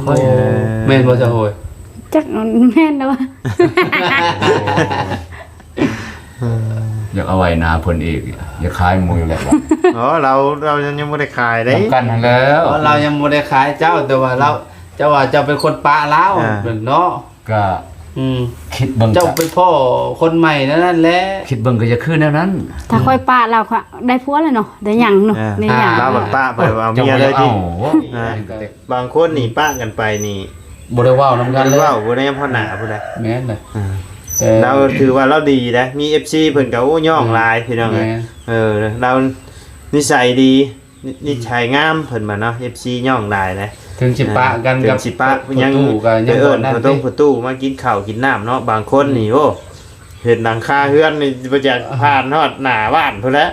ค่อยแม่นบ่จะโหย จักแม่นแล้ว อยากเอาไว้นาเพิ่นอีกอยากขายหมูอยู่แล้วว่ะ อ๋อเรายังไม่ได้ขายได้ ทำกันทั้งแล้ว เรายังบ่ได้ขายเจ้าแต่ว่าเราเจ้าว่าเจ้าเป็นคนปะลาวเป็นเนาะ ก็ คิดเบิ่ง เจ้าเป็นพ่อคนใหม่นั่นแหละ คิดเบิ่งก็จะคือแนวนั้น ถ้าค่อยปะเราก็ได้ผัวแล้วเนาะได้หยังเนาะได้หยัง เราบัดป้าไปเอาเมียเลยที่บางคนนี่ป้ากันไปนี่ บ่ได้เว้านำกันเลย ว่าบ่ได้พ่อหน้าผู้ใด แม่นเลย เราถือว่าเราดีนะมี FC เพิ่นก็โอ้ย่องลายพี่น้องเรานิสัยดีนิสัยงามเพิ่นมาเนาะ FC ย่องลายนะ ถึงสิปะกันกับ สิปะยัง ก็ยัง เอิ้ บ่ น นั่น ประตูประตูมากินข้าวกินน้ำเนาะบางคนนี่โอ้เห็นหลังคาเฮือนนี่บ่จักผ่านฮอดหน้าบ้านพุ่นแหละ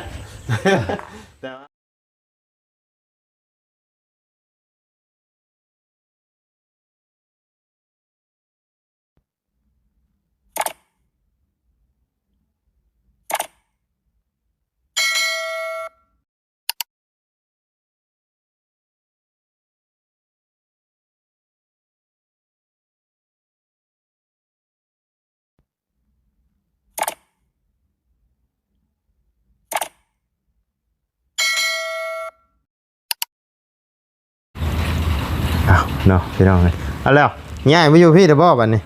เอาเนาะพี่น้องเลยเอาแล้วย้ายมาอยู่พี่เด้อบ่บัดนี้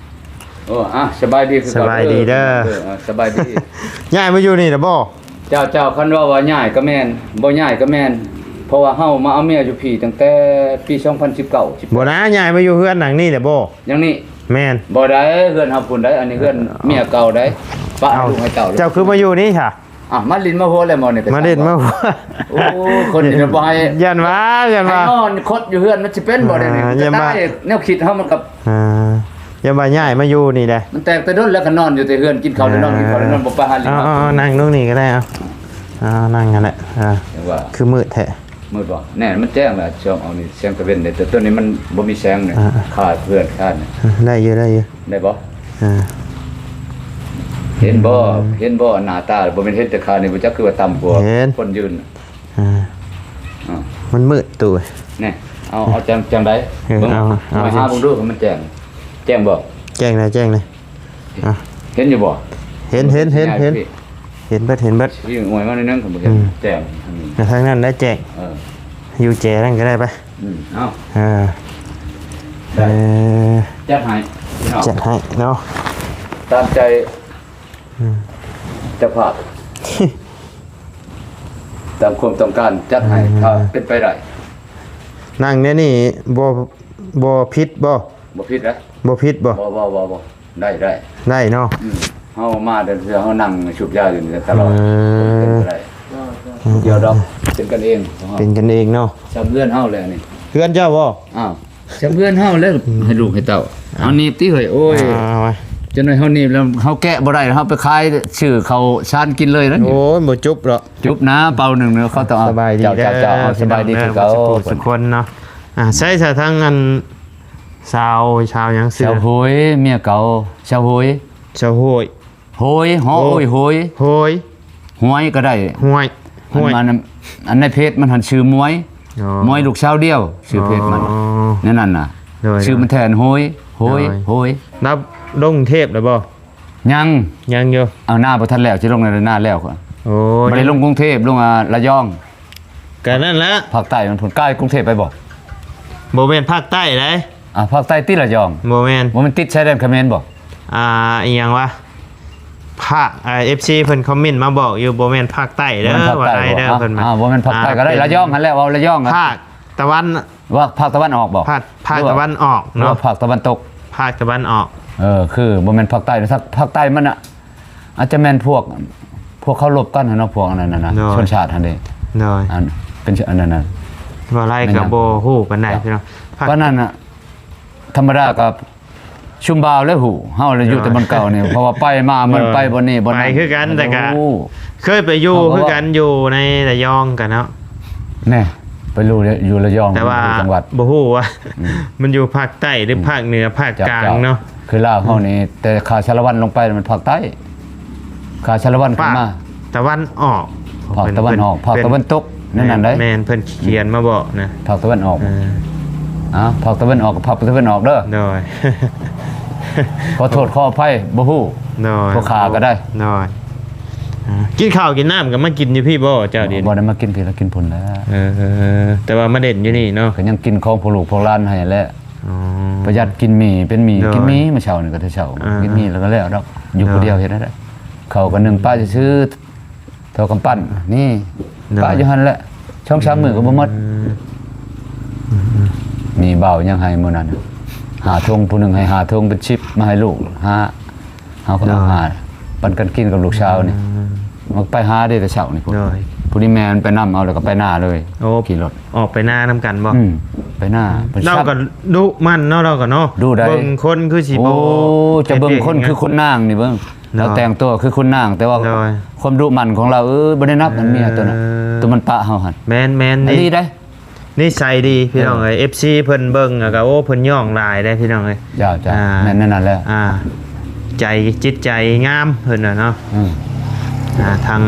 โอ้สบายดีคือ สบายดีเด้อ สบายดี ย้ายมาอยู่นี่เด้อบ่ เจ้าคันว่าง่ายก็แม่นบ่ง่ายก็แม่นเพราะว่าเฮามาเอาเมียอยู่พี่ตั้งแต่ปี2019 บ่นะย้ายมาอยู่เฮือนหลังนี้เด้อบ่ อย่างนี้ แม่น บ่ได้เฮือนเฮาพุ่นได้อันนี้เฮือนเมียเก่าได้ปะลูกให้เจ้า เจ้าคือมาอยู่นี่ค่ะ มาลินมาโหแล้วหมอนี่ มาเล่นมาหัว โอ้คนนี่บ่ให้ ยันว่า ให้นอนคดอยู่เฮือนมันสิเป็นบ่ได้นี่ อย่า จะ มา ได้แนวคิดเฮามันกับ อย่ามาย้ายมาอยู่นี่เด้อ มันแตกแต่โดนแล้วก็นอนอยู่แต่เฮือนกินข้าวแล้วนอนกินข้าวแล้วนอนบ่ไปหาลินมา นั่งตรงนี้ก็ได้นั่งกันแหละ ว่า คือมืดแท้ มืดบ่แน่มันแจ้งแล้วช่วงเอานี่แสงตะเวนเนี่ยแต่ตัวนี้มันบ่มีแสงเนี่ยขาดเพื่อนขาดเนี่ย ได้อยู่ได้อยู่ ได้บ่ เห็นบ่หน้าตาบ่แม่นเห็นแต่ขานี่บ่จักคือว่าต่ำกว่าคนยืน มันมืดตู่ แน่เอาจังได๋เบิ่งมาหาเบิ่งดูว่ามันแจ้งแจ้งบ่ แจ้งเลย เห็นอยู่บ่ เห็นเบิด พี่งวยมานิดนึงผมบ่เห็นแจ้ง ทางนั้นได้แจ้งอยู่แจนั่นก็ได้ปะ เอา จัดให้พี่น้อง จัดให้เนาะ ตามใจเจ้าภาพตามความต้องการจัดให้ถ้าเป็นไปได้ นั่งเนี่ยนี่บ่พิษบ่ บ่ผิดนะ บ่พิษบ่ บ่ได้ ได้เนาะ เฮามาแต่เพื่อเฮานั่งชุบยาอยู่นี่ตลอดเป็นไปได้เดี๋ยวดอกเป็นกันเอง เป็นกันเองเนาะ ชาวเพื่อนเฮาแล้วนี่ เพื่อนเจ้าบ่ อ้าวชาวเพื่อนเฮาแล้วให้ลูกให้เต้าเอานี่ติเฮ้ยโอ้ย เอาไว้ จนเฮานี่แล้วเฮาแกะบ่ได้เฮาไปขายชื่อเขาชานกินเลยนะ โอ้ยบ่จุบหรอก จุบนะเป่าหนึ่งเนาะเขาต้องเอา สบายดี เจ้าเอาสบายดีคือเก่า สุขคนเนาะใช่ซะทั้งอันชาวหยังซื่อ ชาวโหยเมียเก่าชาวโหย ชาวโหย โหยหอโอยโหย โหย หวยก็ได้ ห้วย อันในเพจมันหันชื่อมวยมวยลูกชาวเดียวชื่อเพจมันนั่นน่ะชื่อมันแทนโหยนับลงเทพแล้วบ่ ยัง อยู่ เอาหน้าบ่ทันแล้วสิลงในหน้าแล้วก่อน โอ้ย บ่ได้ลงกรุงเทพลงระยอง ก็นั่นแหละ ภาคใต้มันผลใกล้กรุงเทพไปบ่ บ่แม่นภาคใต้เด้ ภาคใต้ติดระยอง บ่แม่น บ่มันติดชายแดนเขมรบ่ อีหยังวะภาคFC เพิ่นคอมเมนต์มาบอกอยู่บ่แม่นภาคใต้เด้อว่าได้เด้อเพิ่นมา บ่แม่นภาคใต้ก็ได้ระยองหั่นแหละว่าระยอง ภาคตะวัน ว่าภาคตะวันออกบ่ ภาคตะวันออก เนาะ เนาะ ภาคตะวันตก ภาคตะวันออก คือบ่แม่นภาคใต้ถ้าภาคใต้มันน่ะอาจจะแม่นพวกเขาลบกันเนาะพวกอันนั้นน่ะชนชาติหั่นเด้ โดย อันเป็นอันนั้นน่ะ ว่าไรก็บ่ฮู้ปานใดพี่น้องภาค เพราะนั้นน่ะธรรมดากับชุมบาวและหูเฮาเลยอยู่แต่บนเก่านี่เพราะว่าไปมามันไปบ่นี่บ่ ไป นั่น คือกันแต่ก็เคยไปอยู่คือกันอยู่ในระยองกันเนาะ แน่ไปอยู่ระยอง แต่ว่า จังหวัด บ่ฮู้ว่ามันอยู่ภาคใต้หรือภาคเหนือภาคกลางเนาะ คือลาวเฮานี่แต่ขาชาละวันลงไปมันภาคใต้ขาชาละวันขึ้นมา ตะวันออก ภาคตะวันออกภาคตะวันตกนั่นน่ะได้ แม่นเพิ่นเขียนมาบอกนะ ภาคตะวันออก ภาคตะวันออกกับภาคตะวันออกเด้อ โดย ขอโทษขออภัยบ่ฮู้ โดย พวกขาก็ได้ โดยกินข้าวกินน้ำก็มากินอยู่พี่บ่เจ้าดิน บ่ได้มากินพี่แล้วกินพุ่นแล้ว แต่ว่ามาเด่นอยู่นี่เนาะ ก็ยังกินของพวกลูกพวกหลานให้แหละ อ๋อ ประหยัดกินหมี่เป็นหมี่ โดย กินหมี่มาเช้านี่ก็เช้า อ่ากิ กินหมี่แล้วก็แล้วดอกอยู่คนเดียวเฮ็ดได้ข้าวก็นึ่งป้าจะซื้อเท่ากำปั้นนี่ป้าอยู่หั่นแหละช่อง3มื้อก็บ่หมดมีเบายังให้มื้อนั้นหาทงผู้หนึงให้หาทงเป็นชิปมาให้ลูกหาเฮาก็เอาหาปันกันกินกับลูกเช้านี่มันไปหาได้แต่เช้านี่พุ่น โดย ผู้นี้แม่มันไปนํเอาแล้วก็ไปหน้าเลย โอ้ ขี่รถ ออกไปหน้าน้ำกันบ่ ไปหน้าไป เรา ซับ ก็ดุมันเนาะเราก็เนาะ ดุได้ เบิ่งคนคือสิ โอ้ บ่ จะเบิ่งคนคือคนนางนี่เบิ่ง เนาะ เราแต่งตัวคือคนนางแต่ว่า เนาะ ความดุมันของเราบ่ได้นับมันเมียตัวน่ะ เออ ตัวมันปะเฮาหั่น แม่น อันนี้ได้ นี่ใส่ดีพี่น้องเอ้ย FC เพิ่นเบิ่งอะก็โอ้เพิ่นย่องหลายได้พี่น้องเอ้ย จ้า อ่า แม่นนั่นแหละ ใจจิตใจงามเพิ่นน่ะเนาะ อืม ทาง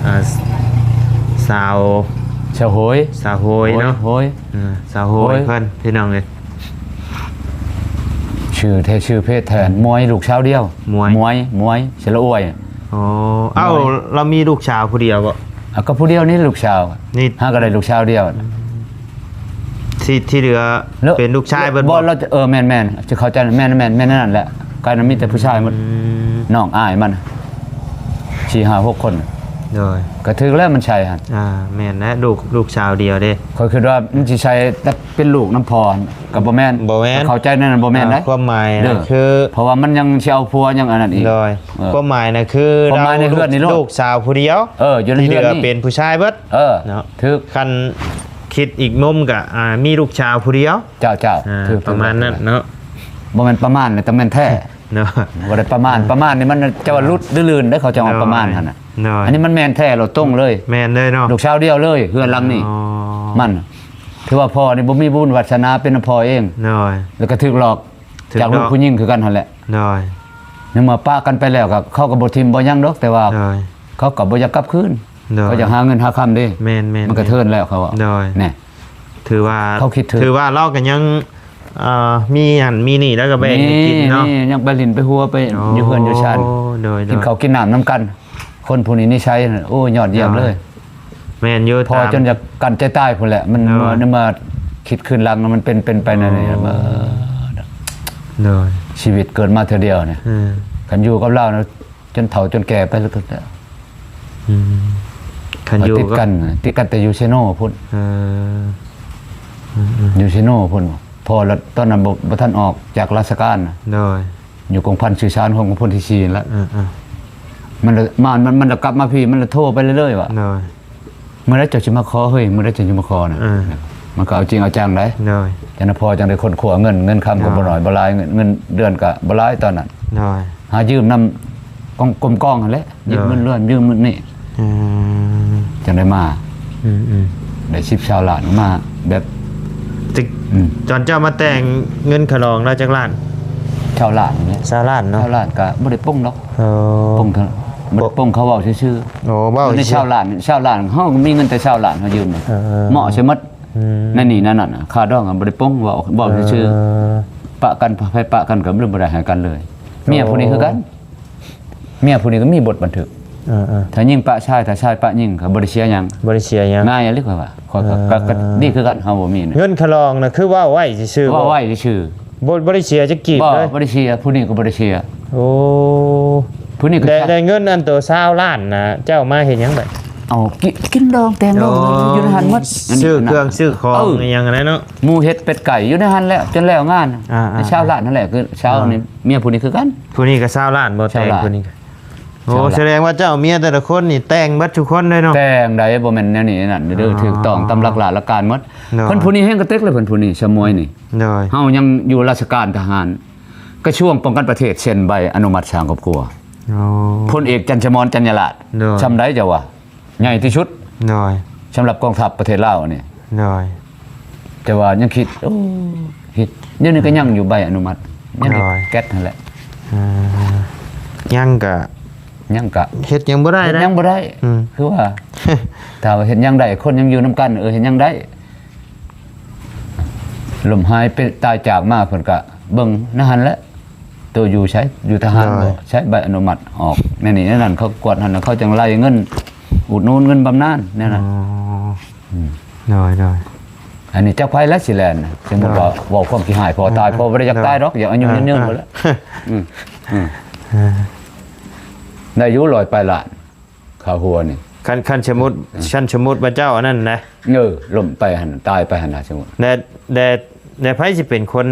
อ่าสาว ชาวโหย สาวโหยเนาะ โหย สาวโหย โหย เพิ่นพี่น้องเอ้ย ชื่อเพศแทนมวยลูกชาวเดียว มวย เสยละอวย อ๋อเอ้าเรามีลูกชาวผู้เดียวบ่ อ่ะก็ผู้เดียวนี่ลูกชาว นี่ หาก็ได้ลูกชาวเดียว ที่เหลือ แล้ว เป็นลูกชายเบิด บ่เราจะแม่นจะเข้าใจแม่นนั่นแหละกายนั้นมีแต่ผู้ชายหมด น้องอ้ายมัน4-5-6 คน โดย ก็ถึงแล้วมันใช่หั่น แม่นนะลูกชาวเดียวเด้ ข้อยคิดว่ามันสิใช่แต่เป็นลูกน้ำพรกับบ่แม่น บ่แม่น เข้าใจนั่นนะบ่แม่นได้ ความหมาย เด้ นะ อ คือ เพราะว่ามันยังสิเอาผัวยังอันนั้นอีก โดย เออ ความหมายนะคือ ความหมายในเรือนนี่โลด ลูกสาวผู้เดียว อยู่ใน ที่เห เรื ลื อน อ นี่ เป็นผู้ชายเบิด เนาะ เนาะ ถึก คันคิดอีกมุมก็มีลูกชาวผู้เดียว เจ้าถึก ประมาณนั้นเนาะ บ่แม่นประมาณนะแต่แม่นแท้ เนาะ บ่ได้ประมาณนี่มันจะว่าลุดลื่นได้เขาจะเอาประมาณหั่นน่ะ เนาะ อันนี้มันแม่นแท้เราตรงเลย แม่นเลยเนาะ ลูกชาวเดียวเลยเฮือนหลังนี่ อ๋อ มันถือว่าพ่อนี่บ่มีบุญวาสนาเป็นพ่อเอง เนาะ แล้วก็ถึกหลอก ถูก จากลูก หลอก ผู้หญิงคือกันหั่นแหละ เนาะ ยังมาป้ากันไปแล้วก็เขาก็บ่ทิมบ่ยังดอกแต่ว่า เนาะ เขาก็บ่อยากกลับคืน เนาะ เขาอยากหาเงินหาคำเด้ แม่น มันก็เทินแล้วเขาว่า เนาะ แน่ ถือว่า เขาคิดถึง ถือว่าเราก็ยังมีอันมีนี่แล้วก็แบ่งให้กินเนาะ นี่ยังไปลินไปหัวไปอยู่เฮือนอยู่ชาน โดย กินข้าวกินน้ำน้ำกัน คนผู้นี้นี่ใช้น่ะโอ้ยอดเยี่ยมเลย แม่นอยู่ พอ ตาม จนจะกันใจใต้พุ่นแหละ มัน เนาะ มาคิดคืนหลังมันเป็นไปนั่นนี่มา เนาะ ชีวิตเกิดมาเธอเดียวเนี่ย อืม กันอยู่กับเรานะจนเฒ่าจนแก่ไปแล้วก็ คันอยู่ ติดกันแต่อยู่เชโน่พุ่น เออ อยู่เชโน่พุ่นพอแล้วตอนนั้นบ่ท่านออกจากราชการน่ะ โดย อยู่กองพันสื่อสารของกองพลที่4แล้ว อ่า มันเลยมันกลับมาพี่มันเลยโทรไปเรื่อยๆว่า โดย เมื่อไรเจ้าจะมาขอเฮ้ยเมื่อไรเจ้าจะมาขอนะ มันก็เอาจริงเอาจังได้ โดย จังพอจังได้คนขัวเงินคำก็บ่น้อยบ่หลายเงินเดือนก็บ่หลายตอนนั้น โดย หายืมนำกรมกองนั่นแหละยืมเงินเลื่อนยืมนี่ อืม จังได้มา อืม ได้10ชาวล้านมาแบบ ตึกจอนเจ้ามาแต่งเงินขลองแล้วจักล้าน ชาวล้านนี่ ซาล้านเนาะ ชาวล้านก็บ่ได้ป้งดอก โอ้ ป้งเท่ามันป้งเขาเว้าซื่อ โอ้เบ้า ๆในชาวล้านเฮาก็มีเงินแต่ชาวล้านเฮายืมน่ะเหมาะใช่หมดนั่นนี่นั่นน่ะค่าดอกก็บ่ได้ป้งเว้าซื่อๆปะกันไปปะกันก็บ่ได้ให้กันเลย เมียผู้นี้คือกันเมียผู้นี้ก็มีบทบันทึกถ้ายิ่งปะชายถ้าชายปะยิ่งก็บ่ได้เสียหยัง บริเชียยัง ง่ายเลยว่าขอยก็นี่คือกันเฮาบ่มีนะ เงินขลองน่ะคือว่าไว้ซื่อๆ ว่าไว้ชื่อ บ่ได้เชียจะกีบ บ่ เลย บ่ได้เสียผู้นี้ก็บ่ได้เสีย โอ้ ผู้นี้ก็ ได้เงินอันตัว20ล้านนะเจ้ามาเฮ็ดหยังได เอากินดองแต่งดองอยู่ในหันหมด ซื้อเครื่องซื้อของอหยังอะไรเนาะ หมูเฮ็ดเป็ดไก่อยู่ในหันแล้วจนแล้วงาน อ่าๆ เช้าร้านนั่นแหละคือเช้านี่เมียผู้นี้คือกัน ผู้นี้ก็20ล้านบ่แต่ง 20ล้าน ผู้นี้ก็โอ้ 20ล้าน แสดงว่าเจ้าเมียแต่ละคนนี่แต่งเบิดทุกคนเลยเนาะ แต่งใดบ่แม่นแนวนี้นั่นเด้อถูกต้องตามหลักหลักการหมด เนาะ เพิ่นผู้นี้แฮงกระเต็กเลยเพิ่นผู้นี้ชะมวยนี่ โดย เฮายังอยู่ราชการทหารก็ช่วงป้องกันประเทศเซ็นใบอนุมัติสร้างครอบครัว โอ้ พลเอกจันทร์ชมรจันยราช เนาะ ชำได้จะว่าใหญ่ที่สุด โดย สำหรับกองทัพประเทศลาวนี่ โดย แต่ว่ายังคิดโอ้คิดเดี๋ยวนี้ก็ยังอยู่ใบอนุมัติยังแก๊สนั่นแหละ ยังก็ ยังกะ เฮ็ดหยังบ่ได้ เฮ็ด นะ ยังบ่ได้ คือว่าถ้าว่าเฮ็ดยังได้คนยังอยู่นํกันเฮ็ดยังได้ ลมหายไปตายจากมาเพิ่นก็เบิ่งนหันแหละตัวอยู่ใช้อยู่ทหารบ่ใช้ใบอนุมัติออกในนี่นั่นเขากวดหันแล้วเขาจังไล่เงินอุดหนุนเงินบำนาญแน่นอน น้อย อันนี้เจ้าไผและสิแลนด์น่ะสมมุติว่าเว้าความขี้หายพอตายพอบ่ได้อยากตายดอกอย่าอายุยืนๆหมดแล้วได้อยู่100ปลายล้านข้าวหัวนี่ คันสมมุติว่าเจ้าอันนั้นนะ ล้มไปหั่นตายไปหั่นน่ะสมมุติ แต่ไผสิเป็นคน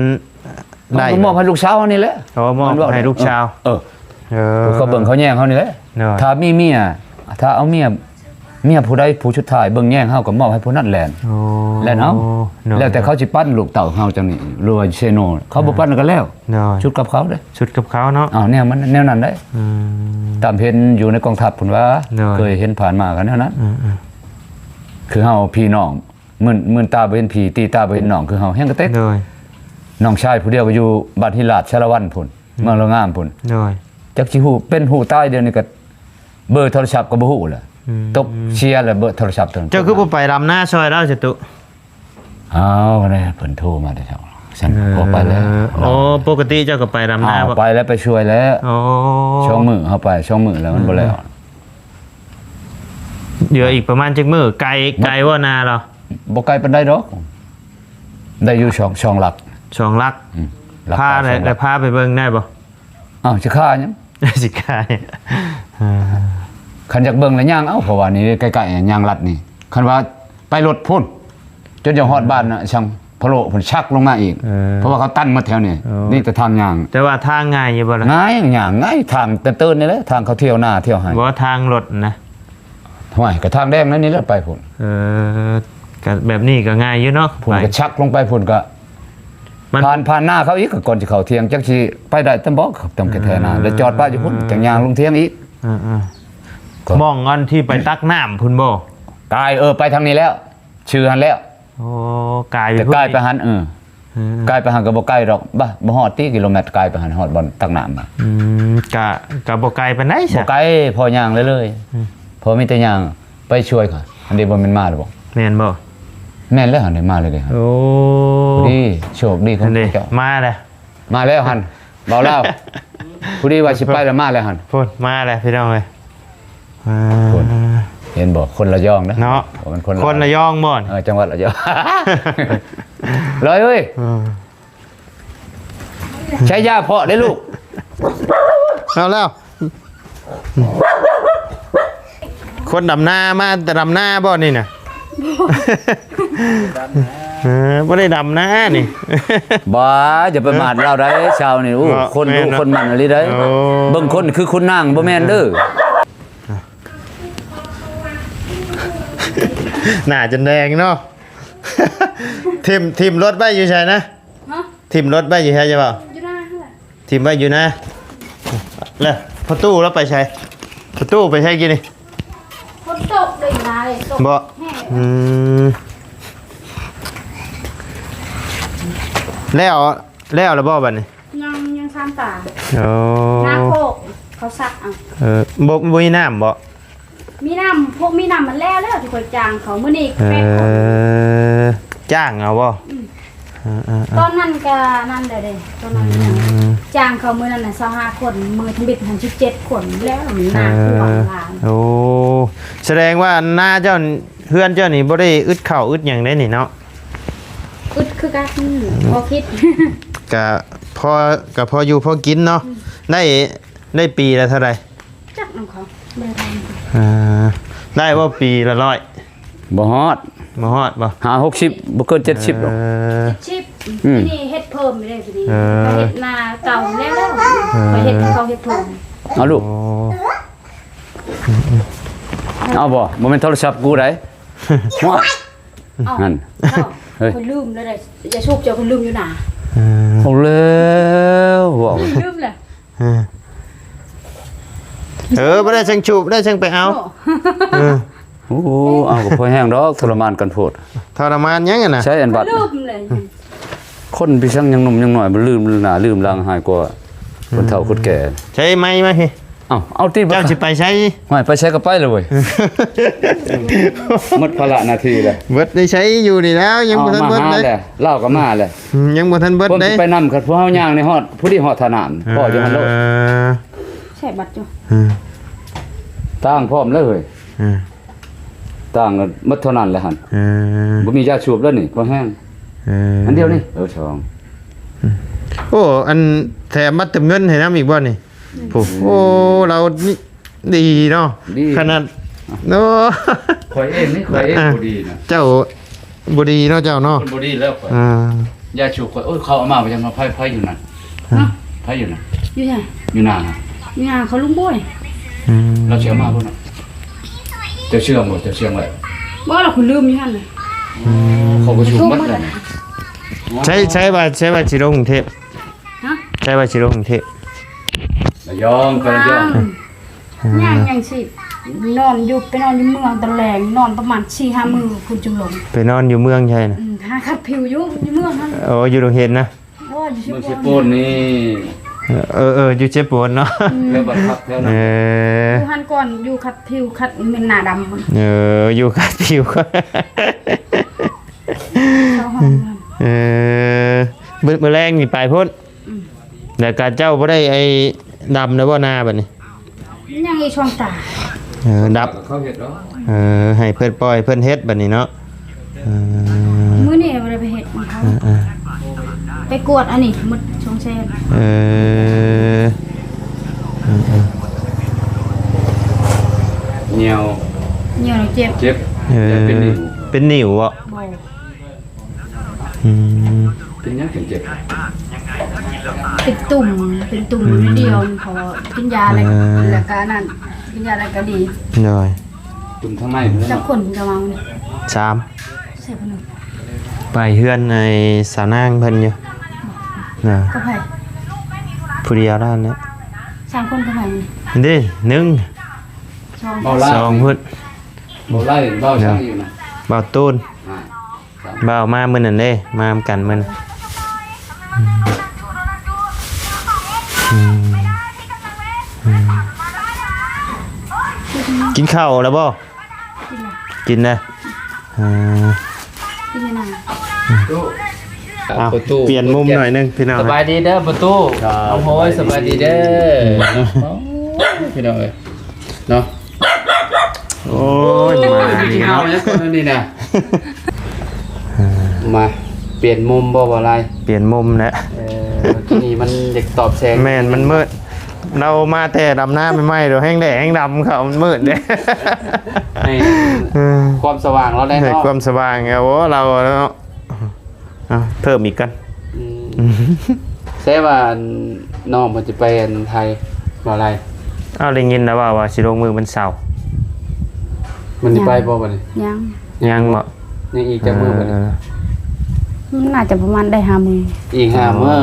ได้ มันมอบให้ลูกสาวเขานี่แหละ อ๋อมอบให้ลูกสาว เขาเบิ่งเขาแย่งเขานี่แหละ ถ้ามีเมียถ้าเอาเมียผู้ใดผู้ชุดท้ายเบิ่งแย่งเฮาก็มอบให้ผู้นั้นแลนแล้วเอาแล้วแต่เขาสิปั้นลูกเต่าเฮาจังนี้รวยเชโนเขาบ่ปั้นกันแล้วชุดกับเขาเด้ ชุดกับเขาเนาะ เนี่ยมันแนวนั้นได้ตามเห็นอยู่ในกองทัพพุ่นว่าเคยเห็นผ่านมากันแนวนั้นคือเฮาพี่น้องมื่นตาบ่เห็นพี่ตีตาบ่เห็นน้องคือเฮาแฮงกระเต็กน้องชายผู้เดียวก็อยู่บ้านที่ลาดชาละวันพุ่นเมืองละงามพุ่นจักสิฮู้เป็นฮู้ตายเดี๋ยวนี้ก็เบอร์โทรศัพท์ก็บ่ฮู้ล่ะตกเชียร์แล้วเบอร์โทรศัพท์เท่านั้น เจ้าคือบ่ไปรำหน้าซอยเราสิตุ อ้าวเนี่ยเพิ่นโทรมาแต่เช้าฉันพอไปแล้ว ปกติเจ้าก็ไปรำหน้าบ่ ไปแล้วไปช่วยแล้วช่องมือเข้าไปช่องมือแล้วมันบ่แล้ว เดี๋ยวอีกประมาณจักมื้อไกลว่านาเรา บ่ไกลปานใดดอกได้อยู่ช่องหลัก 2ลักพาได้พาไปเบิ่งได้บ่ อ้าวสิค่าหยัง สิกาย คันอยากเบิ่งแล้วย่างเอ้าเพราะว่านี่ใกล้ๆย่างลัดนี่คันว่าไปรถพุ่นจนจะฮอดบ้านน่ะช่างพะโลเพิ่นชักลงมาอีกเพราะว่าเขาตั้นมาแถวนี่นี่แต่ทางย่าง แต่ว่าทางง่ายอยู่บ่ล่ะ ง่ายย่างง่ายทางตื้นๆนี่แหละทางเขาเที่ยวหน้าเที่ยวให้ บ่ทางรถนะ ห้วยก็ทางแดงนั่นนี่แหละไปพุ่น ก็แบบนี้ก็ง่ายอยู่เนาะ พุ่นก็ชักลงไปพุ่นก็ผ่านหน้าเขาอีกก็ก่อนสิเข้าเที่ยงจักสิไปได้ตำบ่ต้องแท้ๆหน้าแล้วจอดป้าอยู่พุ่นจังย่างลงเที่ยงอีก มองอันที่ไปตักน้ำพุ่นบ่ กายไปทางนี้แล้ว ชื่อหันแล้ว โอ้กาย แต่กายไปหันกายไปหันก็บ่ไกลดอกบ่ฮอดติกิโลเมตรกายไปหันฮอดบ่อนตักน้ำ กะบ่ไกลปานใด บ่ ซะ ไกลพอย่างเลยพอมีแต่ย่างไปช่วยเขาอันนี้บ่แม่นมาหรือบ่ แม่นบ่ แม่นแล้วหันได้มาเลยเด้ โอ้ ดีโชคดีของ นั่นดิ เจ้า มาแล้ว มาแล้วหันเบาแล้วผู้ดีว่าสิไปแล้วมาแล้วหัน พุ่นมาแล้วพี่น้องเอ้ย พุ่น เห็นบ่คนละยองนะ เนาะ มันคน คนระยองบ่น จังหวัดระยอง เลยเอ้ยใช้ยาเพาะได้ลูก เอาแล้ว คนดำหน้ามาแต่ดำหน้าบ่นี่น่ะบ่ได้ดำหน้านี่ บ้าอย่าไปมาดเราได้ชาวนี่อู้คนรู้คนมันอะไรได้เบิ่งคนคือคุณนางบ่แม่นเด้อ หน้าจนแดงเนาะ ทิมรถไว้อยู่ใช่นะ ฮะ ทิมรถไว้อยู่ใช่ใช่เปล่า อยู่หน้าเท่าไหร่ ทิมไว้อยู่นะแล้วประตูแล้วไปใช้ประตูไปใช้กี่นี่ ฝนตกเลยนะเลยตก บ่ แห้ง แล้วแล้วบ่บัดนี้ ยังซ้ำตา โอ้ หน้าโคกเขาซักเอา บ่มีน้ำบ่ มีน้ำพวกมีน้ำมันแล้วที่คนจางเขามื้อนี้แม่คน จ้างเอาบ่ ตอนนั้นก็นั่นเด้ตอนนั้นจางเขามื้อนั้นน่ะ25คนมือทำบิด17คนแล้วมีน้ำคือหวานหลาน โอ้แสดงว่าหน้าเจ้าเพื่อนเจ้านี่บ่ได้อึดข้าวอึดหยังได้นี่เนาะ อึดคือกันพอคิด ก็พออยู่พอกินเนาะได้ปีละเท่าไหร่ จักน้ำเขาไม่ได้ ได้ว่าปีละ100 บ่ฮอด บ่ฮอดบ่ 60บ่เกิน70หรอก ชิปนี่เฮ็ดเพิ่มไม่ได้พอดีไปเฮ็ดนาเก่าแล้วไปเฮ็ดเขาเฮ็ดเพิ่ม เอาลูกเอาบ่แม่นโทรศัพท์กูได้ว้า เอา นั่น เฮ้ย คนลืมแล้วได้อย่าชุบเจ้าคนลืมอยู่หนา เอาแล้วว้าว ลืมเลย บ่ได้ช่างชูบได้ช่างไปเอา โอ้เอาก็พอแห้งดอกทรมานกันโพด ทรมานยังอ่ะนะ ใช้อันบัด ลืมเลย คนพี่ช่างยังหนุ่มยังหน่อยมันลืมหน้าลืมหลังหายกว่าคนเฒ่าคนแก่ ใช้ไม้มาพี่ เอาที่ เจ้าสิไปใช้ ไม่ไปใช้ก็ไปเลยเว้ยหมดพละนาทีเลย เบิดได้ใช้อยู่นี่แล้วยังบ่ทันเบิด มา เลย เลยเล่าก็มาเลย ยังบ่ทันเบิด ผม เด้ สิไปนำกับพวกเฮาย่างในฮอดผู้ที่ฮอดถนามพ่ออยู่หั่นโลด ใช่บัตรอยู่ ตั้งพร้อมเลยเว้ย อ่า ตั้งกันหมดเท่านั้นแหละหั่น อ่า บ่มียาสูบแล้วนี่พอแห้งอันเดียวนี่ช่อง โอ้อันแถมมาเติมเงินให้น้ำอีกบ่นี่โอ้เรานี่ดีเนาะขนาดเนาะ ข่อยเองนี่ข่อยเองบ่ดีนะ เจ้าบ่ดีเนาะเจ้าเนาะ คนบ่ดีแล้วข่อย อ่า ยาสูบข่อยโอ้ยเขาเอามาบ่ยังมาไผอยู่นั่น เนาะ ไผอยู่นั่น อยู่ไหน อยู่หน้าน่ะ อยู่ไหนเขาลุงบ่อย เราเชื่อมาบ่น่ะจะเชื่อบ่จะเชื่อไว้ บ่เราคุณลืมอยู่หั่นน่ะ เขาก็สูบหมดแล้วนี่ ใช้ว่าสิลงกรุงเทพ ฮะ ใช้ว่าสิลงกรุงเทพ ระยองก็ระยอง ยังสินอนอยู่ไปนอนอยู่เมืองตะแหลงนอนประมาณ 4-5 มื้อคุณจึงลง ไปนอนอยู่เมืองใช่น่ะ หาคัดผิวอยู่เมืองนั่น โอ้อยู่โรงเรียนนะ โอ้อยู่ เมือง ชิ สิ บ โปนนี่ อยู่เจ็บปวดเนาะ แล้วบัดพักแล้ว เอ นะ อ อยู่หันก่อนอยู่คัดผิวคัดเป็นหน้าดำมัน อยู่กัดผิว เข้าห้องมัน มื้อแรงนี่ไปพุ่นแล้วก็เจ้าบ่ได้ไอ้ดำแล้วบ่หน้าบัดนี้ ยังอีช่องตา ดับ เขาเฮ็ดเนาะ ให้เพิ่นปล่อยเพิ่นเฮ็ดบัดนี้เนาะ มื้อนี้บ่ได้ไปเฮ็ดของเขาไปกวดอันนี้หมดช่องแซน เหนียว เหนียวเจ็บ เจ็บแต่เป็นนิ่ว เป็นนิ่วบ่ บ่ เป็นหยังถึงเจ็บ เป็นตุ่มเดียวนี่พอกินยาอะไรแล้วก็นั่นกินยาอะไรก็ดี หน่อย ตุ่มทางในพุ่น จั เนาะ กคนจะมาเนี่ย 3 ใส่พนึง ไปเฮือนในสาวนางเพิ่นอยู่น่ะ ก็ไผ ผู้เดียวด้านนี้ 3คนก็ไผ นี่1 ช่อง เบาไล่ 2พุ่น เบาไล่เบาช่างอยู่นะ บ่าวตูน อ่า บ่าวมามื้อนั้นเด้มานำกันมื้อนั้นกินข้าวแล้วบ่ กินละ กินนะอ่า กินยังไง เอา ประตู เปลี่ยนมุมหน่อยนึงพี่น้อง สบายดีเด้อประตูเอาโหยสบายดีเด้อพี่น้องเอ้ยเนาะ โอ้ยมาดี เอา เนาะ เนี่ยคนนี้นะมาเปลี่ยนมุมบ่บ่อะไร เปลี่ยนมุมแล้ว ที่นี่มันเด็กตอบแสง แม่นมันมืดเรามาแต่ดำหน้าไม่ไหม้เดี๋ยวแห้งแดดแห้งดำเขามันมืดเด้ ให้ความสว่างเราได้ ให้ เนาะ ความสว่างไงโอ้เราเนาะเอาเพิ่มอีกกัน แซ่ว่าน้องมันจะไปอันไทยบ่อะไร เอาได้ยินแล้วว่าสิลงมือมันเสาร์ มันจะไปบ่บัดนี้ ยัง ยังบ่ ยังอีกจักมื้อบัดนี้ มันน่าจะประมาณได้5 มื้อ อีก5มื้อ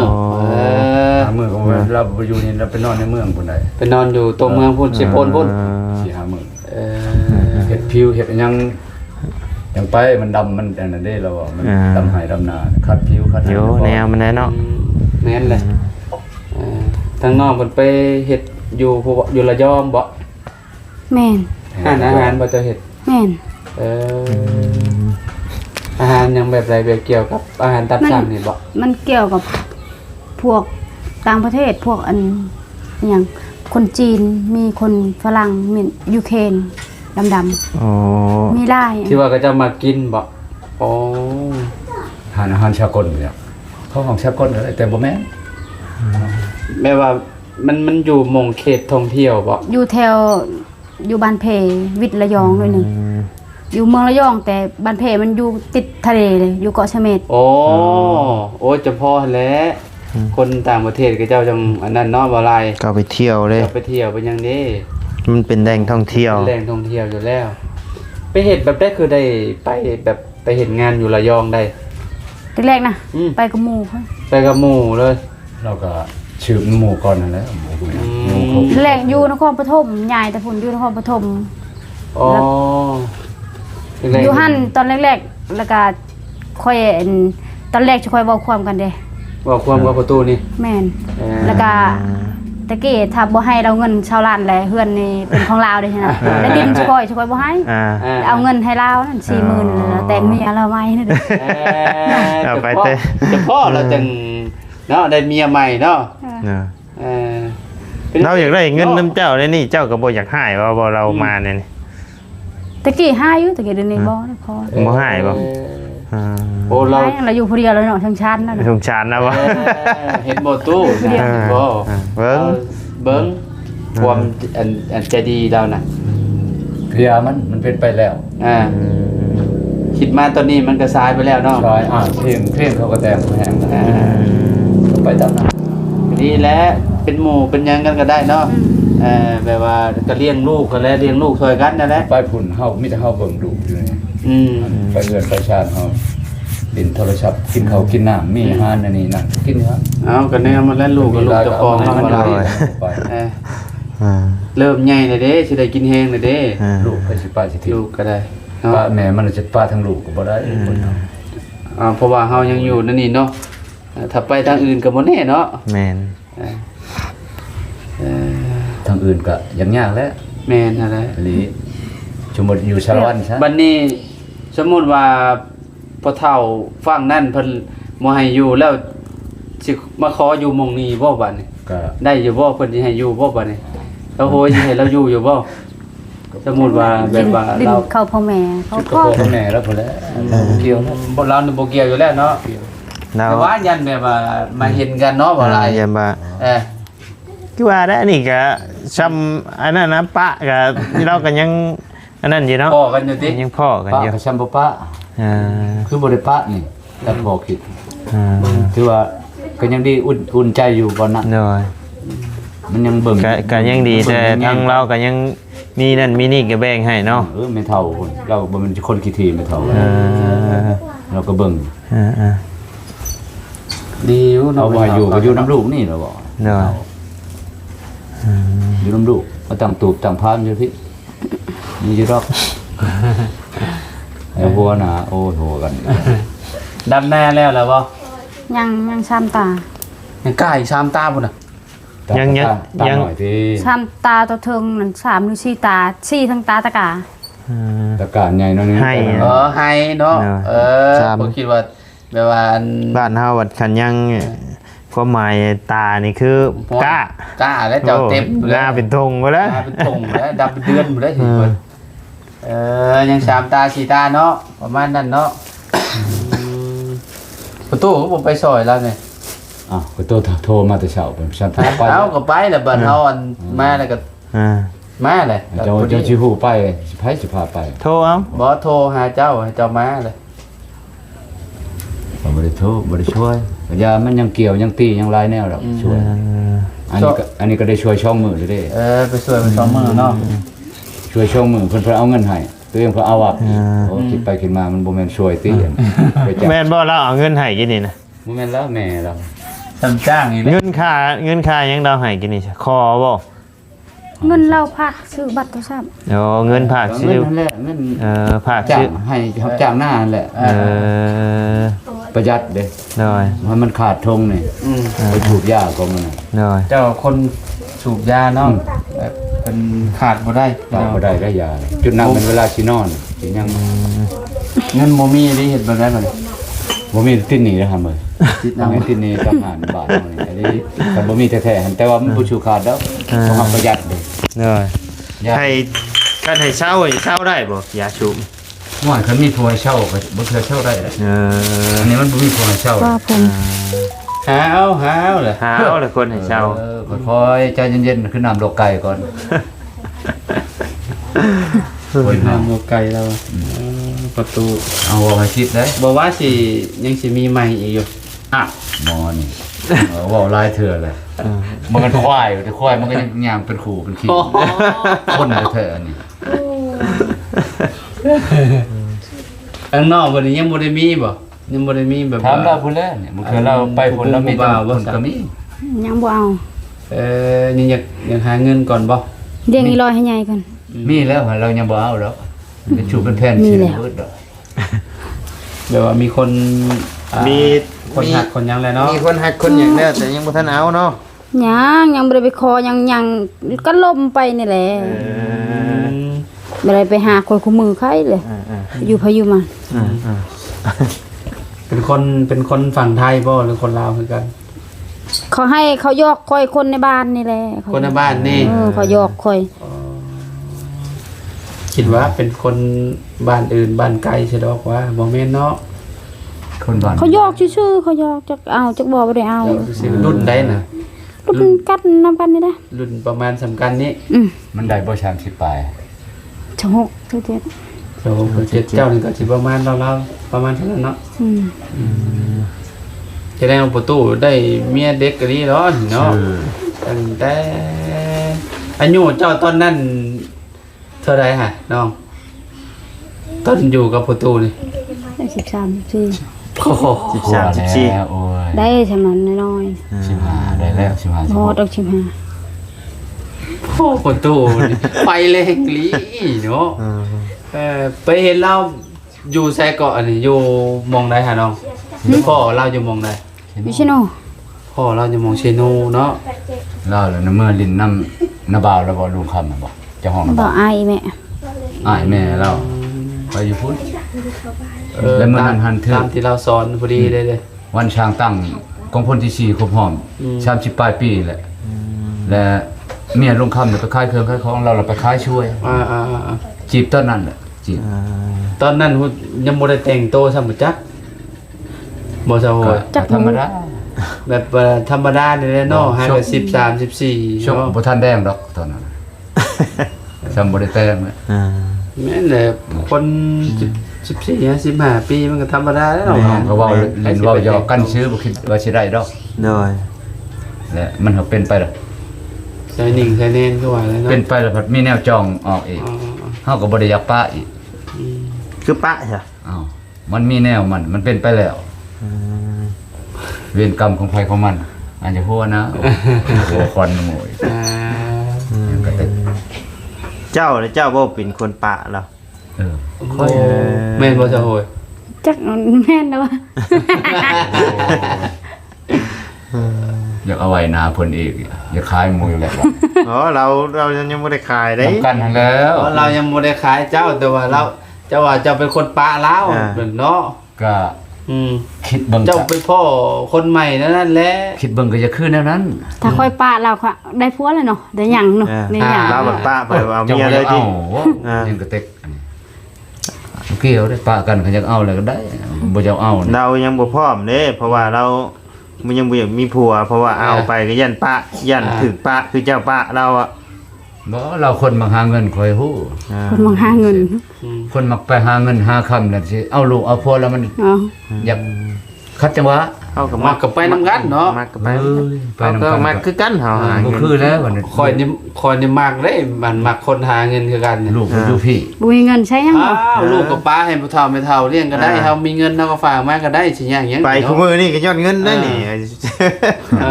5มื้อก็เราบ่อยู่นี่เราไปนอนในเมืองพุ่นได้ ไปนอนอยู่ตัวเมืองพุ่นสิโพนพุ่น 4-5 มื้อเฮ็ดผิวเฮ็ดหยังไปมันดำมันอันนั้นเด้เราว่ามันดำหายดำนาคัดผิวคัด เดี๋ยวแนวมันแน่เนาะ แม่นเลยทางน้องเพิ่นไปเฮ็ดอยู่ผู้อยู่ระยองบ่ แม่น อาหารบ่จะเฮ็ด แม่น อาหารยังแบบไรแบบเกี่ยวกับอาหารตามสั่งนี่บ่ มันเกี่ยวกับพวกต่างประเทศพวกอันอย่างคนจีนมีคนฝรั่งมียูเครนดำ โอ้ ๆมีหลาย ที่ว่าก็จะมากินบ่อ๋อ อาหารชากลเนี่ยเขาของชากลอะไรแต่บ่แม่น แม่ว่ามันอยู่หม่องเขตท่องเที่ยวบ่ อยู่แถวอยู่บ้านเพวิทย์ระยองหน่อยหนึงอยู่เมืองระยองแต่บ้านเพมันอยู่ติดทะเลเลยอยู่เกาะเสม็ด โอ้โอ้เฉพาะแหละคนต่างประเทศก็เจ้าจังอันนั้นเนาะบ่หลาย ก็ไปเที่ยวเลย จะไปเที่ยวไปหยังนี้ มันเป็นแหล่งท่องเที่ยว แหล่งท่องเที่ยวอยู่แล้ว ไปเห็นแบบได้คือได้ไปแบบไปเห็นงานอยู่ระยองได้ แรกๆนะ อืม ไปกับหมู่เขา ไปกับหมู่เลย เราก็ชื่อหมู่ก่อนนั่นแหละหมู่พวกนี้หมู่เขา แรกอยู่นครปฐมใหญ่แต่ผลอยู่นครปฐม อ๋อ อยู่หั่นตอนแรกๆแล้วก็ค่อยอันตอนแรกจะค่อยเว้าความกันเด้ ว่าความกับประตูนี่ แม่น เอ่อ แล้วก็ ตะกี้ถ้าบ่ให้เราเงินชาวล้านแหละเฮือนนี่เป็นของลาวเด้ใช่นะแล้วดินชกอยบ่ให้เอาเงินให้ลาวนั่น 40,000แล้วแต่งเมียเราใหม่นั่นเด้ เอาไปเต้ จะพ่อเราจังเนาะได้เมียใหม่เนาะเออ เราอยากได้เงินน้ำเจ้าเลยนี่เจ้าก็บ่อยากให้ว่าบ่เรามาเนี่ยนี่ ตะกี้ให้อยู่ตะกี้เดี๋ยวนี้บ่ได้พอ บ่ให้บ่ โอ้เรา เราอยู่ผู้เดียวแล้วเนาะทั้งชั้นนั่น สงสารนะวะ เห็นบ่ตู้นะบ่ เบิ่ง เบิ่งความอันใจดีเราน่ะ เพียมันเป็นไปแล้ว คิดมาตอนนี้มันก็สายไปแล้วเนาะ ชอยเพลงเขาก็แต่งแหงไปตามนั้น ดีแล้วเป็นหมู่เป็นหยังกันก็ได้เนาะแบบว่าก็เลี้ยงลูกกันแล้วเลี้ยงลูกช่วยกันนั่นแหละ ไปพุ่นเฮามีแต่เฮาเบิ่งดูอยู่นี่ ไปเรือนประชาชนเขาดินโทรศัพท์กินข้าวกินน้ำมีอาหารอันนี้นั่นกินครับ เอากันแน่มันแล้วลูกกับลูกเจะฟองให้มันไปเริ่มใหญ่เลยเด้สิได้กินแห้งเลยเด้ ลูกไปสิป้าสิทิ ลูกก็ได้ ป้าแม่มันจะป้าทั้งลูกก็บ่ได้คนเนาะ เพราะว่าเฮายังอยู่นั่นนี่เนาะถ้าไปทางอื่นก็บ่แน่เนาะ แม่น ทางอื่นก็ยังยากแล้ว แม่นอะไร หรือสมมุติอยู่ชาละวันซะ บัดนี้สมมุติว่าพ่อเฒ่าฟังนั่นเพิ่นบ่ให้อยู่แล้วสิมาขออยู่หม่องนี้บ่บัดนี้ ก็ ได้อยู่บ่เพิ่นสิให้อยู่บ่บัดนี้แล้วโหยสิให้เราอยู่อยู่บ่สมมุติว่าแบบว่า ดิน เรา เข้าพ่อแม่เขา ก็ พ่อ พ่อแม่แล้วพุ่นแล้วเกี่ยวนะ บ่เรานี่บ่เกี่ยวอยู่แล้วเนาะ เรา แต่ว่ายันแบบว่ามาเห็นกันเนาะบ่หลาย อย่ามา คือว่าได้อันนี้ก็ซ้ำอันนั้นนะปะก็เราก็ยังอันนั้นอยู่เนาะ พ่อกันอยู่ติ ยังพ่อกัน ป้า อยู่ ก็ช้ำบ่ป้าคือบ่ได้ป้านี่แล้วพอคิดถือว่าก็ยังดีอุ่นใจอยู่บ่นั้น โดย มันยังเบิ่ง ก็ยังดีแต่ทางเราก็ยังมีนั่นมีนี่ก็แบ่งให้เนาะ ไม่เท่าคนเราบ่มันคนขี้ทีไม่เท่าเราก็เบิ่ง ดีอยู่ เรา เนาะ ว่าอยู่ก็อยู่น้ำลูกนี่เราบอก เนาะ อยู่น้ำลูกมาตั้งตูบตั้งพานอยู่พี่มีอยู่ดอกไอ้บัวน่ะโอ้โหกัน ดำแน่แล้วบ่ ยังซ้ำตา ยังกล้าอีก3ตาพุ่นน่ะ ตามหน่อยที่ ซ้ำตาตัวเทิงนั่น3หรือ4ตา4ทั้งตาตะกา ตะการใหญ่เนาะนี่ ให้เนาะผมคิดว่าแบบว่า บ้านเฮาวัดขันยังความหมายตานี่คือกล้า แล้วเจ้าเต็ม หน้าเป็นธงไปแล้ว เป็นธงแล้วดำเป็นเดือนหมดแล้วสิเพิ่นยัง3ตา4ตาเนาะประมาณนั้นเนาะประตูผมไปซอยแล้วนี่ อ้าวก็โทรมาแต่เช้าเป็นชั้นไป เอาก็ไปแล้วบัดเฮาอันมาแล้วก็มาเลย เจ้าสิฮู้ไปสิพาไป โทรเอา บ่โทรหาเจ้าให้เจ้ามาเลย บ่ได้โทรบ่ได้ช่วยยามันยังเกี่ยวยังตียังลายแนวดอกช่วยอันนี้ก็ได้ช่วยช่องมือเลยเด้ ไปช่วยไป2มื้อเนาะ ช่วยช่องมือเพิ่นเอาเงินให้ตัวเองเพิ่นเอาอ่ะโอ้คิดไปคิดมามันบ่แม่นช่วยติไปจับ แม่นบ่เราเอาเงินให้กินนี่นะ บ่แม่นแล้วแม่เรา ทำจ้างอีก เงินค่ายังเราให้กินนี่คอบ่ เงินเราพักซื้อบัตรโทรศัพท์ โอ้เงินภาค เงิ ซื้อน นั่นแหละเงิน ภาค จ้า ซื้ ง อ ให้เขาจ้างหน้านั่นแหละประหยัดเด้ น้อย มันมันขาดทงนี่ไปถูกยาก็มัน น้อย เจ้าคนสูบยาเนาะแบบเป็นขาดบ่ได้ บ่ได้ได้ยาจุดนั้นเป็นเวลาสินอนสิยัง เงินบ่มีได้เฮ็ดบ่ได้บ่นี่ บ่มีติดหนี้นะครับเอ้ยติดหนี้กับหารบาทนี่อันนี้ก็บ่มีแท้ๆแต่ว่ามันบ่ชูขาดแล้วต้องประหยัดเด้ น้อย ยา ให้กันให้เช่าได้บ่ยาสูบ หน่อยเขามีผัวให้เช่าก็บ่เคยเช่าได้อันนี้มันบ่มีผัวให้เช่า ว่าผม หาวเลย หาเอาละคนให้เช่า ค่อยใจเย็นๆคือน้ำดอกไก่ก่อน คนทำโมไกลแล้วประตู เอาออกให้คิดได้ บอกว่าสิยังสิมีใหม่อีกอยู่ อ่ะหมอนี่ว่าลายเถื่อเลยมันเป็นควายแต่ควายมันก็ยังยางเป็นขู่เป็นขี้คนเถื่อนี่ ข้างนอกวันนี้ยังบ่ได้มีบ่ยังบ่ได้มีแบบ ถามเราพุ่นแล้วเนี่ยมันคือเราไปพุ่นแล้วมีแต่คนก็มี ยังบ่เอา นี่อยากหาเงินก่อนบ่ เลี้ยงอีลอยให้ใหญ่กัน มีแล้วเรายังบ่เอาแล้วเป็นชูเป็นแผ่น มี ชิ้น แล้ว มืดดอก แบบว่ามีคน มี คนหักคนหยังแล้วเนาะ มีคนหักคนอย่างเด้อแต่ยังบ่ทันเอาเนาะ ยังบ่ได้ไปคอยังก็ล่มไปนี่แหละบ่ได้ไปหาคนคู่มือใครเลยอยู่พายุมา เป็นคนฝั่งไทยบ่หรือคนลาวคือกัน เขาให้เขายอกคอยคนในบ้านนี่แหละ คนในบ้านนี่ เขายอกคอย คิดว่าเป็นคนบ้านอื่นบ้านไกลใช่ดอกว่าบ่แม่นเนาะ คนบ้าน เขายอกชื่อๆเขายอกจักเอาจักบ่บ่ได้เอา รุ่นใดน่ะ รุ่นกัดนำกันนี่นะ รุ่นประมาณสำคัญนี้ มันได้บ่30ปลาย ชงกทุกเจ็ด โอ้โหเจ็ดเจ้านี่ก็สิประมาณเราๆประมาณเท่านั้นเนาะจะได้เอาประตูได้เมียเด็กกะลีเนาะเนาะตั้งแต่อายุเจ้าตอนนั้นเท่าไรฮะน้องตอนอยู่กับประตูนี่ ได้13 14 โอ้โห 13 14 โอ้ย ได้ฉำนั้นน้อย 15ได้แล้ว15 ๆพอดอก15 โอ้ประตูนี่ไปเลยกะลีเนาะไปเห็นเราอยู่ไซเกาะนี่อยู่มองใดฮะน้องพ่อเราอยู่มองใด วิชิโน พ่อเราอยู่มองเชนูเนาะ เล่าแล้วนะเมื่อลิ้นน้ำบ่าวแล้วบ่ลุงคำน่ะบ่เจ้าห้อง บ่ บ่าว อายแม่ อ้ายแม่เล่าไปอยู่พุ่น แล้วมื้อนั้นหันเถิด ตามที่เราสอนพอดีได้เลย วันช้างตั้งกองพลที่4ครบหอม30ปลายปีแหละและเมียลุงคำเนี่ยไปขายเครื่องขายของเราไปขายช่วย จีบตอนนั้นแหละจีบ ตอนนั้นยังบ่ได้แต่งโตซะบ่จักบ่ซะโหย ก็ธรรมดา แบบธรรมดานี่แหละเนาะให้ก็13 14 ช่วง เนาะ บ่ทันแดงดอกตอนนั้นจำบ่ได้แต่งเลย แม่นแหละคน14 15ปีมันก็ธรรมดาแล้ว น้อง เนาะ ก็เว้าเล่นเว้าหยอกกันซื้อบ่คิดว่าสิได้ดอก โดย และมันก็เป็นไปแล้ว ใส่นิ่งใส่เน้นคือว่าแล้วเนาะ เป็นไปแล้วพัดมีแนวจองออกอีก อ๋อ เฮาก็บ่ได้อยากปะอีก คือปะใช่ อ้าวมันมีแนวมันเป็นไปแล้วเวรกรรมของใครของมันอันจะพูดนะโอ้ควันโง่ย อ่า ก็ตึก เจ้าน่ะเจ้าบ่เป็นคนปะเหรอ เออ โอ้แม่นบ่ซะโหย จักแม่นแล้ว อยากเอาไว้หนาเพิ่นอีกอยากขายหมูอยู่แล้วว่ะ อ๋อเรายังบ่ได้ขายได้ ทำกันทั้งแล้ว เรายังบ่ได้ขายเจ้าแต่ว่าเราเจ้าว่าเจ้าเป็นคนปะลาวเนาะ ก็ คิดเบิ่ง เจ้าเป็นพ่อคนใหม่นั่นแหละ คิดเบิ่งก็จะขึ้นแนวนั้น ถ้าค่อยปาเราค่ะได้ผัวแล้วเนาะได้หยังเนาะได้หยัง เราบัดปะไปเอา เจ้า เมีย ก็ เล อย ยาก ที่ เอายังกระเต็กโอเคเอาได้ปะกันก็อยากเอาแล้วก็ได้บ่จะเอานะ เรายังบ่พร้อมเด้เพราะว่าเรามันยังบ่อยากมีผัว เพราะว่าเอาไปก็ยันปะยันถึกปะคือเจ้าปะเราอ่ะ บ่เราคนมาหาเงินคอยฮู้ คนมองหาเงิน คนมักไปหาเงินหาคำแล้วสิเอาลูกเอาผัวแล้วมัน อ๋อ อยากคัดจังหวะ เอากับ มากับไปนำกันเนาะ มักกับไป ไป เอา นำ ก็ กัน มักคือกันเฮาหา บ่ เงิน คือแล้ววันนี้ คอยนี่มากเลยมันมักคนหาเงินคือกันเนี่ย ลูกอยู่พี่ บ่มีเงินใช้ยัง อ้า บ่ วลูกกับป้าให้ผู้เฒ่าไม่เฒ่าเลี้ยงก็ได้เฮามีเงินเฮาก็ฝากมาก็ได้สิอย่างหยัง ไปคู่มือนี่ก็ยอดเงินได้นี่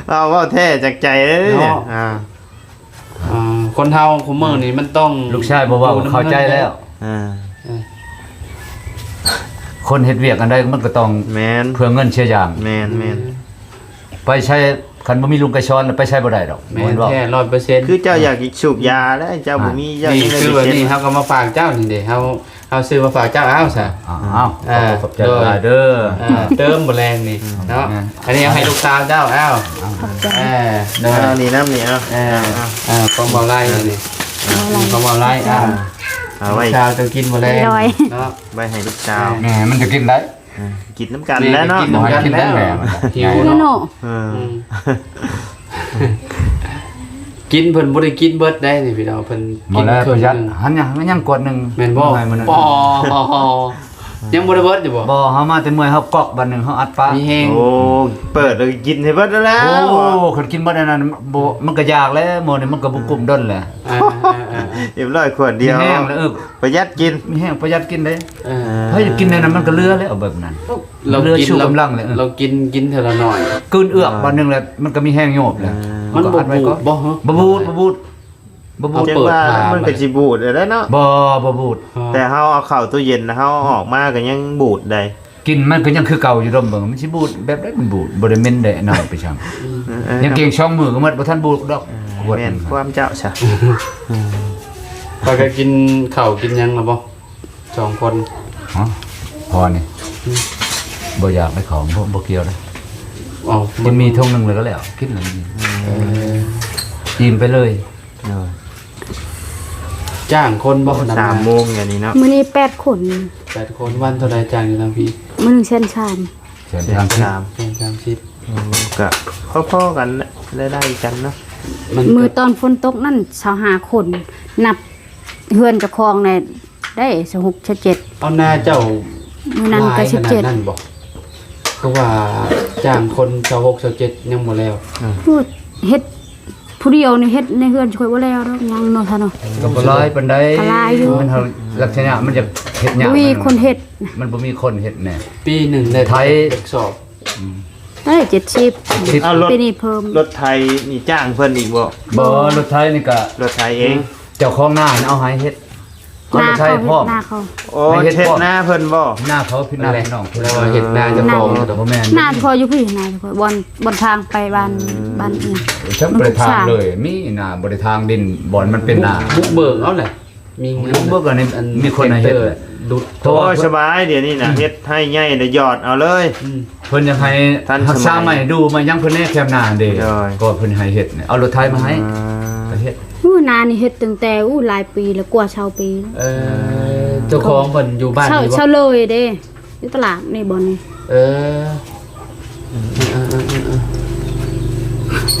เอาเว้าแท้จากใจเลยเนี่ยคนเฮาคุมื้อนี้มันต้อง ลูกชายบอกว่าเข้าใจแล้ว คนเฮ็ดเวียกอันใดมันก็ต้อง แม่น เพื่อเงินเชียอย่าง แม่นแม่น ไปใช้คันบ่มีลุงกระชอนไปใช้บ่ได้ดอก แม่ บ่ น ว่า แท้100% คือเจ้าอยากสูบยาแล้วเจ้าบ่มีเจ้า นี่ ยังได้ คือ ไป ว่า เซ็น นี่เฮาก็มาฝากเจ้านี่เด้เฮาซื้อมาฝากเจ้าเอาซะ อ้าวขอบใจหลายเด้อ เติมบ่แรงนี่เนาะอันนี้เอาให้ลูกสาวเจ้าเอาเด้อ เอานี่น้ำนี่เอา ของเบาไล่นี่ของเบาไล่เอาไว้ ชาวจะกินบ่แรงเนาะ ไว้ให้ลูกสาว แหมมันจะกินได้ กินน้ำกันแล้วเนาะ กินกันแล้วหิว เนาะ เนาะ กินเพิ่นบ่ได้กินเบิดได้นี่พี่น้องเพิ่น หม กิ ด น แล้ว ครึ่ ประ ง หยัด นึง หันยังกดหนึง แม่นบ่ ให้มัน ปอยังบ่ได้เบิดอยู่บ่ บ่เฮามาแต่เมื่อยเฮากอกบัดนึงเฮาอัดปลา มีแฮง โอ้เปิดเลยกินให้เบิดแล้ว โอ้คนกินบ่ได้นั่นบ่มันก็ยากแล้วหมอนี่มันก็บ่กลุ่มดนแหละ เรียบร้อยขวดเดียว มีแห้งแล้วประหยัดกิน มีแห้งประหยัดกินได้เฮ้ยกินในนั้นมันก็เหลือแล้วแบบนั้น เรากิน ชูกำลังเลย เรากินเท่าละหน่อย กลืนเอือกวันหนึงแล้วมันก็มีแห้งโยบแล้ว มันบ่ อัดไว้ บู ก่อ ด น บ่ฮะ บ่บูดบ่บูดบ่บูด จัง เปิด ว่า ทาง มันก็สิบูดแล้วเนาะ บ่บูด แต่เฮาเอาเข้าตู้เย็นนะเฮาเอาออกมาก็ยังบูดได้ กินมันก็ยังคือเก่าอยู่ดมเบิ่งมันสิบูดแบบได้มันบูดบ่ได้เหม็นได้น้อยไปช่างยังเก่งช่องมือก็หมดบ่ทันบูดดอกขวด แม่นความเจ้าซะ พากันกินข้าวกินหยังล่ะบ่สองคน ฮะพอนี่บ่อยากได้ของบ่เกี่ยวนะ อ๋อ มันมีทงนึงเลยก็แล้วคิดเลยอิ่มไปเลย จ้างคนบ่นำ 3โมงอย่างนี้เนาะ มื้อนี้8คน 8คนวันเท่าใดจ้างอยู่ทางพี่ มื้อนึงเส้นชาม เชิญทางที่ 30 ก็พอๆกันแหละได้กันเนาะ มื้อตอนฝนตกนั่น25คนนับเฮือนเจ้าของได้ได้16 7 เอาหน้าเจ้า มื้อนั้นก็ หลายขนาดนั้นบ่ก็ว่าจ้างคน26 27ยังบ่แล้ว พูดเฮ็ดผู้เดียวนี่เฮ็ดในเฮือนช่วยบ่แล้วดอกยังเนาะท่านเนาะ ก็บ่ร้อยปานใด ก็หลายอยู่ มันเฮาลักษณะมันจะเฮ็ดยาก บ่มีคนเฮ็ด มันบ่มีคนเฮ็ดแน่ ปีหนึ่งได้ ไทย เด็กสอบ ได้70 เอารถ ปีนี้เพิ่ม รถไทยนี่จ้างเพิ่นอีกบ่ บ่รถไทยนี่ก็ รถไทยเอง เจ้าของหน้าเอาให้เฮ็ดก็ หน้าร ถไท เขา ยพร้อม หน้าเขา โอ้เช็ดหน้าเพิ่นบ่ หน้าเขาพี่น้อง แล้วว่าเฮ็ดหน้าเจะฟ้าของ แต่บ่แม่น หน้าพออยู่พี่หน้าพอบนทางไปบ้านเนี่ย ฉันบ่ได้ทางเลยมีหน้าบ่ได้ทางดินบ่อนมันเป็นหน้า บุกเบิกเอาแหละมีเงิน เบิ่งอันนี้มีคนให้เฮ็ด ดุด เพราะ โอ้ ว่าย สบายเดี๋ยวนี้น่ะเฮ็ดให้ใหญ่เดี๋ยวหยอดเอาเลย เพิ่นอยากให้ ท่าน รักษา สมัย ใหม่ดูมายังเพิ่นแน่แคมหน้าเด้ ใช่ ก็เพิ่นให้เฮ็ดเนี่ยเอารถไทยมาให้ก็เฮ็ด นานี่เฮ็ดตั้งแต่หลายปีแล้วกว่าชาวปี เจ้าของเพิ่นอยู่บ้านนี่ เช่า บ่ เลยเด้อยู่ตลาดในบ่อนนี่ เออ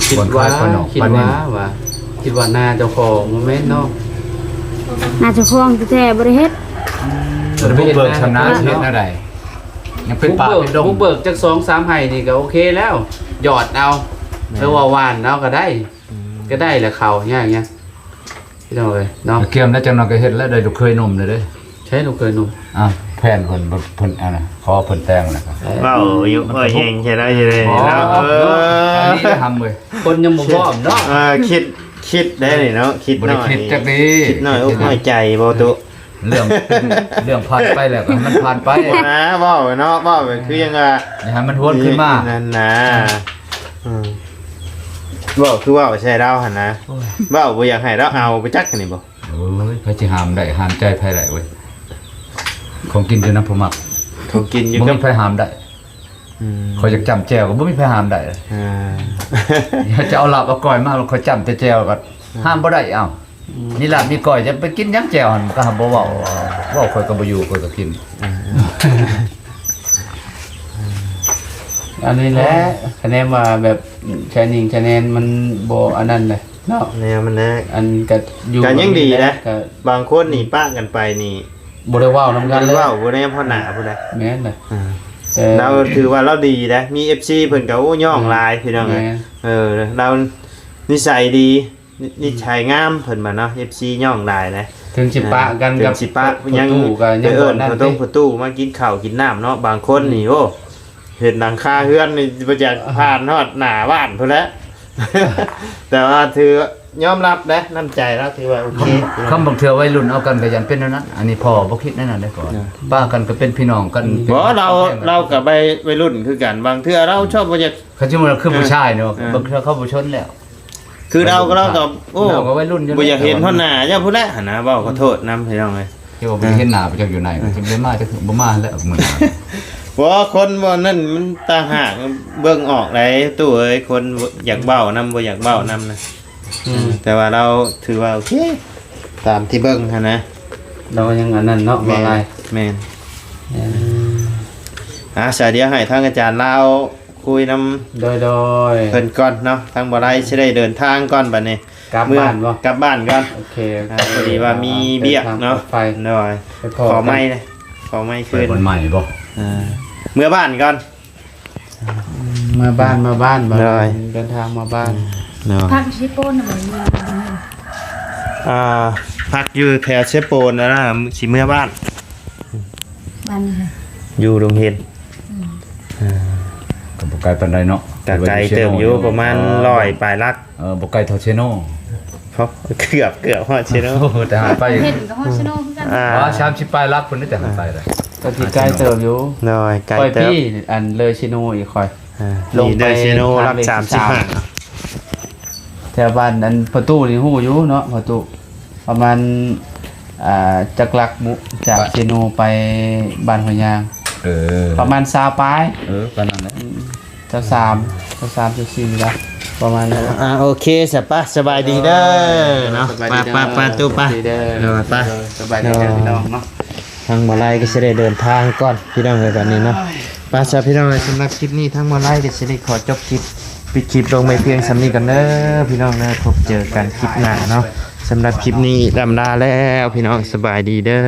คิดว่าคิดว่าหน้าเจ้าของบ่แม่นเนาะ น่าจะคล้องแท้ๆบ่ได้เฮ็ด ส่วนบุกเบิกชำนาญเฮ็ดอะไรยังเป็นป่าเป็นดง บุกเบิกจัก2-3ไห้นี่ก็โอเคแล้วหยอดเอาหรือว่าหวานเอาก็ได้แหละเขาอย่างเงี้ยพี่น้องเอ้ยเนาะ เกียมแล้วจังนั้นก็เฮ็ดแล้วได้ลูกเคยนมเลยเด้ ใช้ลูกเคยนุ่ม อ้าวแพนเพิ่นอันน่ะขอเพิ่นแต่งนะครับ เว้าอยู่เอ้ยเองใช่ได้เลย อ๋อ แล้ว อันนี้ได้ทำเว้ย คนยังบ่พร้อมเนาะ คิดได้นี่เนาะคิด บ่ ห ได้ น่อย คิดจักดี คิดหน่อยอกหน่อยใจบ่ตุ เรื่องผ่านไปแล้วก็ให้มันผ่านไป นะเว้าเนาะเว้าคือยังไง อย่าให้มันทวนขึ้นมา นั่นนะเว้าคือเว้าใช่เราหั่นนะเว้าบ่อยากให้เราเอาไปจักกันนี่บ่ โอ้ยพระสิห้ามได้ห้ามใจไผได้เว้ยของกินอยู่นำผู้มัก เขากินอยู่ บ่ กับ มีไผห้ามได้เขาอยากจำแจวก็บ่มีไผห้ามได้ อย่าจะเอาลาบเอาก้อยมาแล้วเขาจำแต่แจวก็ห้ามบ่ได้เอ้านี่ลาบมีก้อยจะไปกินหยังแจวหั่นก็ห้ามบ่เว้าข่อยก็บ่อยู่ข่อยก็กิน อันนี้แหละคะแนนว่าแบบคะแนนมันบ่อันนั้นเลยเนาะ แนวมันนะ อันก็อยู่ ก็ยังดีนะ ก็ บางคนนี่ป้ากันไปนี่ บ่ได้เว้านำกันเลย เว้าบ่ได้พ่อหน้าผู้ใด แม่นเลย เราถือว่าเราดีนะมี FC เพิ่นก็โอ้ย่องหลายพี่น้องเรานิสัยดีนิสัยงามเพิ่นมาเนาะ FC ย่องหลายนะ ถึงสิปะกันกับ สิปะยัง ตู้ก็ยัง เอิ้ บ่ น นั่น เขา ติ ต้องประตูมากินข้าวกินน้ำเนาะบางคนนี่โอ้เห็นหลังคาเฮือนนี่บ่อยากผ่านฮอดหน้าบ้านพุ่นแหละ แต่ว่าถือยอมรับนะน้ำใจแล้วถือว่าโอเค คำบอกเทื่อวัยรุ่นเอากันก็ยันเป็นแนวนั้นอันนี้พ่อบ่คิดแนวนั้นได้ก่อนป้ากันก็เป็นพี่น้องกัน บ่เรากับวัยรุ่นคือกันบางเทื่อเราชอบบ่อยาก เขาสิว่าคือผู้ชายเนาะบางเทื่อเขาบ่ชนแล้ว คือเรากับโอ้ เราก็วัยรุ่นอยู่ บ่อยากเห็นพ่อหน้าย่าพุ่นแหละหั่นนะเว้าขอโทษนำพี่น้องเอ้ย ที่ว่าบ่เห็นหน้าไปจักอยู่ไหนก็สิบ่มาจักบ่มาแล้วมื้อนี้ บ่คนบ่นั่นมันต่างหากเบิ่งออกได้ตู้เอ้ยคนอยากเว้านำบ่อยากเว้านำนะแต่ว่าเราถือว่าโอเคตามที่เบิ่งหั่นนะ เรายังอันนั้นเนาะว่าไง แม่นสาเดียวให้ทางอาจารย์ลาวคุยนำ โดย เพิ่นก่อนเนาะทางบ่ได้สิได้เดินทางก่อนบัดนี้ กลับบ้านบ่ กลับบ้านก่อน โอเค พอดีว่ามีเบียกเนาะ ไป หน่อย ไป ขอไม้นะขอไม้ เปิ คื ด น วันใหม่บ่ เมื่อบ้านก่อน มาบ้านบ่ ได้ เดินทางมาบ้าน เนาะ พักชิโป้นน่ะบ่มี พักอยู่แถวเชฟโปนนะสิเมื่อบ้าน บ้านนี่ค่ะ อยู่โรงเรียน ก็บ่ไกลปานใดเนาะ กะไกลเติมอยู่ประมาณ100ปลายลัก บ่ไกลเท่าเชโน เพราะเกือบฮอดเชโน แต่หาไป เห็นกับฮอดชโนคือกัน อ๋อ30ปลายลักเพิ่นได้แต่หาไปได้ ก็ที่ใกล้เติมอยู่ โดยไกล คอย เติบ พี่อันเลยชิโนอีกคอย ล ล ง ง ไป ไปเดซิโนรับ ทางเลข 35 แถวบ้านอันประตูนี่ฮู้อยู่เนาะประตูประมาณจักรลักมุจากชิโนไปบ้านหัวยาง ประมาณ20ปลาย ก็นั่นแหละ เจ้า3จุด4ละประมาณนั้น โอเคสบายดีเด้อเนาะไปตู้ไป เด้อ เดี๋ยวไป สบายดีเด้อพี่น้องเนาะ ทางมาไลก็จะได้เดินทางก่อนพี่น้องเลยแบบนี้เนาะไป้าพี่น้องเลยสำหรับคลิปนี้ทางมาไลก็จะได้ขอจบคลิปปิดคลิปลงไปเพียงสำนี้กันเด้อพี่น้องเด้อพบเจอกันคลิปหน้าเนาะสำหรับคลิปนี้ลำลาแล้วพี่น้องสบายดีเด้อ